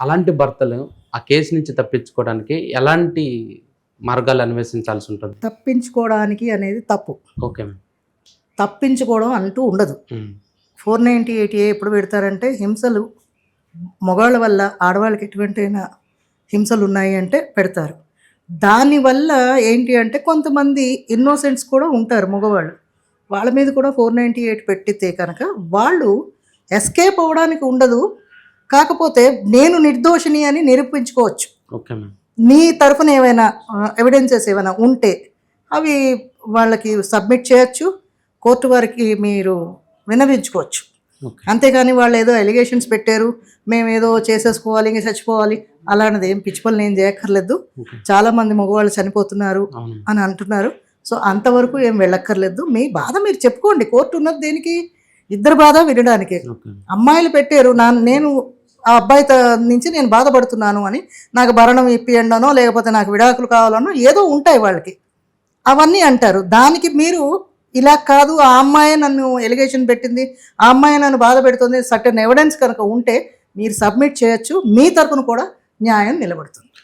అలాంటి భర్తలు ఆ కేసు నుంచి తప్పించుకోవడానికి ఎలాంటి మార్గాలు అన్వేషించాల్సి ఉంటుంది? తప్పించుకోవడానికి అనేది తప్పు. Okay ma'am. తప్పించుకోవడం అంటూ ఉండదు. 498A ఎప్పుడు పెడతారంటే హింసలు మగవాళ్ళ వల్ల ఆడవాళ్ళకి ఎటువంటైనా హింసలు ఉన్నాయి అంటే పెడతారు. దానివల్ల ఏంటి అంటే కొంతమంది ఇన్నోసెంట్స్ కూడా ఉంటారు మగవాళ్ళు. వాళ్ళ మీద కూడా 498 పెట్టితే కనుక వాళ్ళు ఎస్కేప్ అవ్వడానికి ఉండదు. కాకపోతే నేను నిర్దోషిని అని నిరూపించుకోవచ్చు. Okay ma'am. నీ తరఫున ఏమైనా ఎవిడెన్సెస్ ఏమైనా ఉంటే అవి వాళ్ళకి సబ్మిట్ చేయొచ్చు. కోర్టు వారికి మీరు విన్నవించుకోవచ్చు. ఓకే. అంతేగాని వాళ్ళు ఏదో ఎలిగేషన్స్ పెట్టారు, మేమేదో చేసేసుకోవాలి, ఇంక చచ్చిపోవాలి, అలాంటిది ఏం పిచ్చి పనులు ఏం చేయక్కర్లేదు. ఓకే. చాలామంది మగవాళ్ళు చనిపోతున్నారు అవును. అని అంటున్నారు. సో అంతవరకు ఏం వెళ్ళక్కర్లేదు. మీ బాధ మీరు చెప్పుకోండి. కోర్టు ఉన్నది దేనికి? ఇద్దరు బాధ వినడానికి. ఓకే. అమ్మాయిలు పెట్టారు, నేను ఆ అబ్బాయి నుంచి నేను బాధపడుతున్నాను అని, నాకు భరణం ఇప్పియండనో లేకపోతే నాకు విడాకులు కావాలనో ఏదో ఉంటాయి వాళ్ళకి, అవన్నీ అంటారు. దానికి మీరు ఇలా కాదు, ఆ అమ్మాయి నన్ను ఎలిగేషన్ పెట్టింది, ఆ అమ్మాయి నన్ను బాధ పెడుతుంది, సర్టెన్ ఎవిడెన్స్ కనుక ఉంటే మీరు సబ్మిట్ చేయొచ్చు. మీ తరపున కూడా న్యాయం నిలబడుతుంది.